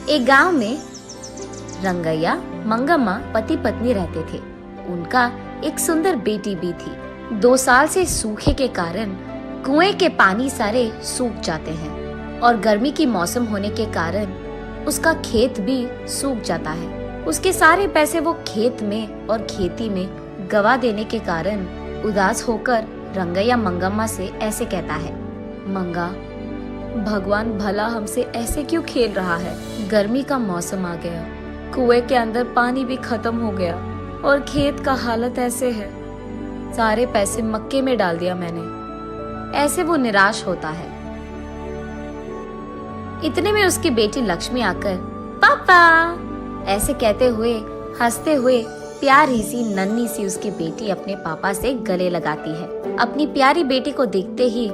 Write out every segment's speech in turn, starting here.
एक गांव में रंगैया मंगम्मा पति पत्नी रहते थे। उनका एक सुंदर बेटी भी थी। 2 साल से सूखे के कारण कुएं के पानी सारे सूख जाते हैं और गर्मी की मौसम होने के कारण उसका खेत भी सूख जाता है। उसके सारे पैसे वो खेत में और खेती में गवा देने के कारण उदास होकर रंगैया मंगम्मा से ऐसे कहता है, मंगा, भगवान भला हमसे ऐसे क्यों खेल रहा है। गर्मी का मौसम आ गया, कुएं के अंदर पानी भी खत्म हो गया और खेत का हालत ऐसे है। सारे पैसे मक्के में डाल दिया मैंने। ऐसे वो निराश होता है। इतने में उसकी बेटी लक्ष्मी आकर पापा ऐसे कहते हुए हंसते हुए प्यारी सी नन्ही सी उसकी बेटी अपने पापा से गले लगाती है। अपनी प्यारी बेटी को देखते ही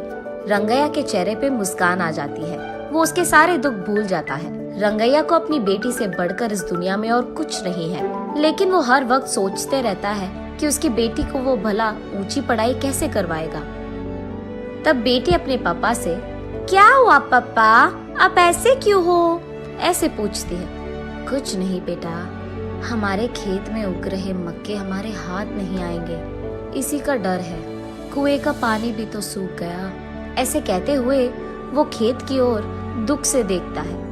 रंगैया के चेहरे पे मुस्कान आ जाती है। वो उसके सारे दुख भूल जाता है। रंगैया को अपनी बेटी से बढ़कर इस दुनिया में और कुछ नहीं है, लेकिन वो हर वक्त सोचते रहता है कि उसकी बेटी को वो भला ऊंची पढ़ाई कैसे करवाएगा। तब बेटी अपने पापा से, क्या हुआ पापा, आप ऐसे क्यों हो, ऐसे पूछती है। कुछ नहीं बेटा, हमारे खेत में उग रहे मक्के हमारे हाथ नहीं आएंगे, इसी का डर है। कुएं का पानी भी तो सूख गया। ऐसे कहते हुए वो खेत की ओर दुख से देखता है।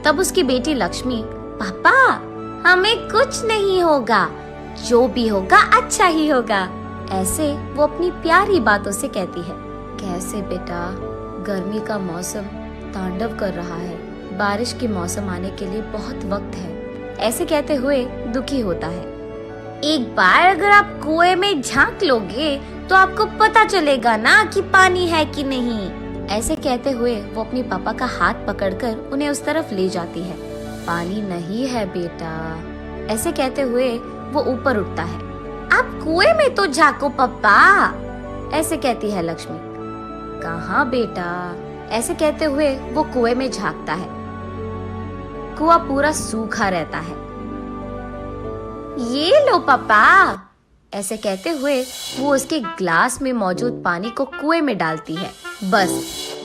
तब उसकी बेटी लक्ष्मी, पापा हमें कुछ नहीं होगा, जो भी होगा अच्छा ही होगा, ऐसे वो अपनी प्यारी बातों से कहती है। कैसे बेटा, गर्मी का मौसम तांडव कर रहा है, बारिश के मौसम आने के लिए बहुत वक्त है, ऐसे कहते हुए दुखी होता है। एक बार अगर आप कुएं में झांक लोगे तो आपको पता चलेगा ना कि पानी है कि नहीं। ऐसे कहते हुए वो अपने पापा का हाथ पकड़कर उन्हें उस तरफ ले जाती है। पानी नहीं है बेटा, ऐसे कहते हुए वो ऊपर उठता है। आप कुएं में तो झांको पापा, ऐसे कहती है लक्ष्मी। कहाँ बेटा, ऐसे कहते हुए वो कुएं में झांकता है। कुआं पूरा सूखा रहता है। ये लो पापा, ऐसे कहते हुए वो उसके ग्लास में मौजूद पानी को कुएं में डालती है। बस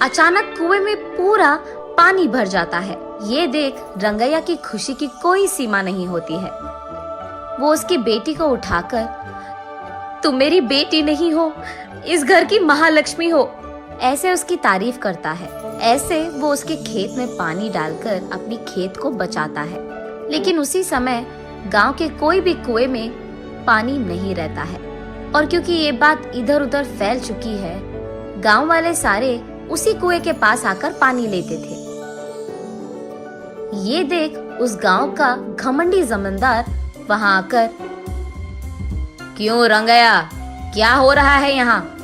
अचानक कुएं में पूरा पानी भर जाता है। ये देख रंगैया की खुशी की कोई सीमा नहीं होती है। वो उसकी बेटी को उठाकर, तुम मेरी बेटी नहीं हो, इस घर की महालक्ष्मी हो, ऐसे उसकी तारीफ करता है। ऐसे वो उसके खेत में पानी डालकर अपनी खेत को बचाता है। लेकिन उसी समय गांव के कोई भी कुएं में पानी नहीं रहता है, और क्योंकि ये बात इधर उधर फैल चुकी है, गांव वाले सारे उसी कुएं के पास आकर पानी लेते थे। ये देख उस गांव का घमंडी जमींदार वहां आकर, क्यों रंगैया, क्या हो रहा है यहाँ?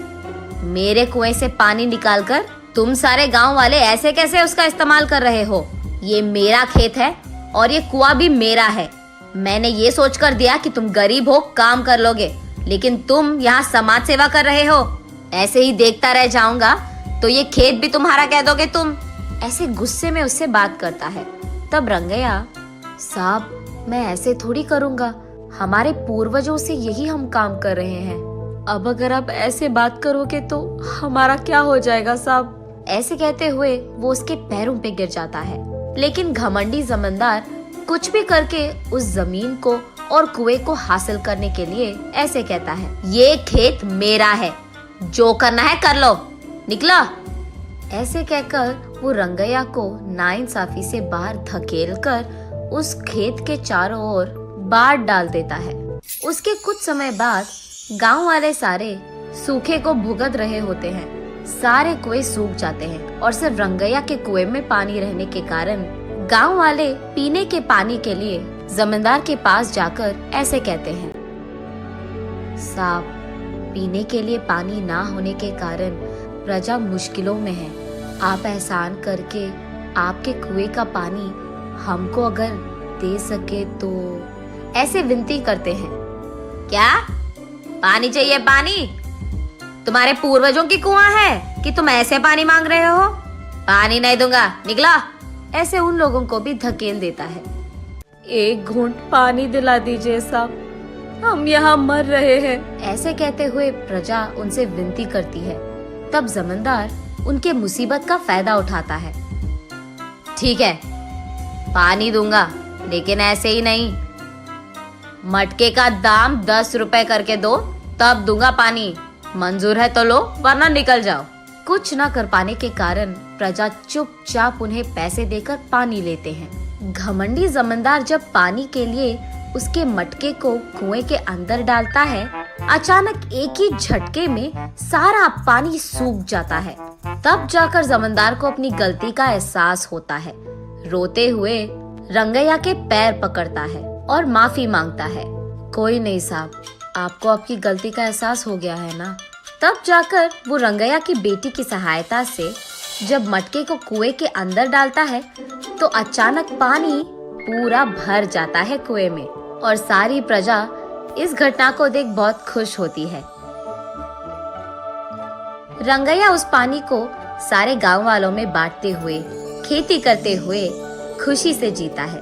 मेरे कुएं से पानी निकालकर तुम सारे गांव वाले ऐसे कैसे उसका इस्तेमाल कर रहे हो? ये मेरा खेत है और ये कुआं भी मेरा है। मैंने ये सोचकर दिया कि तुम गरीब हो, काम कर लोगे, लेकिन तुम यहाँ समाज सेवा कर रहे हो। ऐसे ही देखता रह जाऊंगा तो ये खेत भी तुम्हारा कह दोगे तुम। ऐसे गुस्से में उससे बात करता है। तब रंगैया, साहब मैं ऐसे थोड़ी करूंगा, हमारे पूर्वजों से यही हम काम कर रहे हैं। अब अगर आप ऐसे बात करोगे तो हमारा क्या हो जाएगा साहब? ऐसे कहते हुए वो उसके पैरों पे गिर जाता है। लेकिन घमंडी जमींदार कुछ भी करके उस जमीन को और कुएं को हासिल करने के लिए ऐसे कहता है, ये खेत मेरा है, जो करना है कर लो, निकला। ऐसे कहकर वो रंगैया को नाइंसाफी से बाहर धकेलकर उस खेत के चारों ओर बाढ़ डाल देता है। उसके कुछ समय बाद गांव वाले सारे सूखे को भुगत रहे होते हैं। सारे कुएं सूख जाते हैं और सिर्फ रंगैया के कुएं में पानी रहने के कारण गांव वाले पीने के पानी के लिए जमींदार के पास जाकर ऐसे कहते हैं, साहब पीने के लिए पानी ना होने के कारण प्रजा मुश्किलों में है। आप एहसान करके आपके कुएं का पानी हमको अगर दे सके तो, ऐसे विनती करते हैं। क्या पानी चाहिए? पानी तुम्हारे पूर्वजों की कुआं है कि तुम ऐसे पानी मांग रहे हो? पानी नहीं दूंगा, निकला। ऐसे उन लोगों को भी धकेल देता है। एक घूंट पानी दिला दीजिए साहब, हम यहाँ मर रहे हैं, ऐसे कहते हुए प्रजा उनसे विनती करती है। तब जमींदार उनके मुसीबत का फायदा उठाता है। ठीक है, पानी दूंगा, लेकिन ऐसे ही नहीं। मटके का दाम 10 रुपए करके दो, तब दूंगा पानी। मंजूर है तो लो, वरना निकल जाओ। कुछ न कर पाने के कारण प्रजा चुपचाप उन्हें पैसे देकर पानी लेते हैं। घमंडी जमींदार जब पानी के लिए उसके मटके को कुएं के अंदर डालता है, अचानक एक ही झटके में सारा पानी सूख जाता है। तब जाकर जमींदार को अपनी गलती का एहसास होता है। रोते हुए रंगैया के पैर पकड़ता है और माफी मांगता है। कोई नहीं साहब, आपको आपकी गलती का एहसास हो गया है ना। तब जाकर वो रंगैया की बेटी की सहायता से जब मटके को कुएं के अंदर डालता है तो अचानक पानी पूरा भर जाता है कुएं में और सारी प्रजा इस घटना को देख बहुत खुश होती है। रंगैया उस पानी को सारे गांव वालों में बांटते हुए, खेती करते हुए खुशी से जीता है।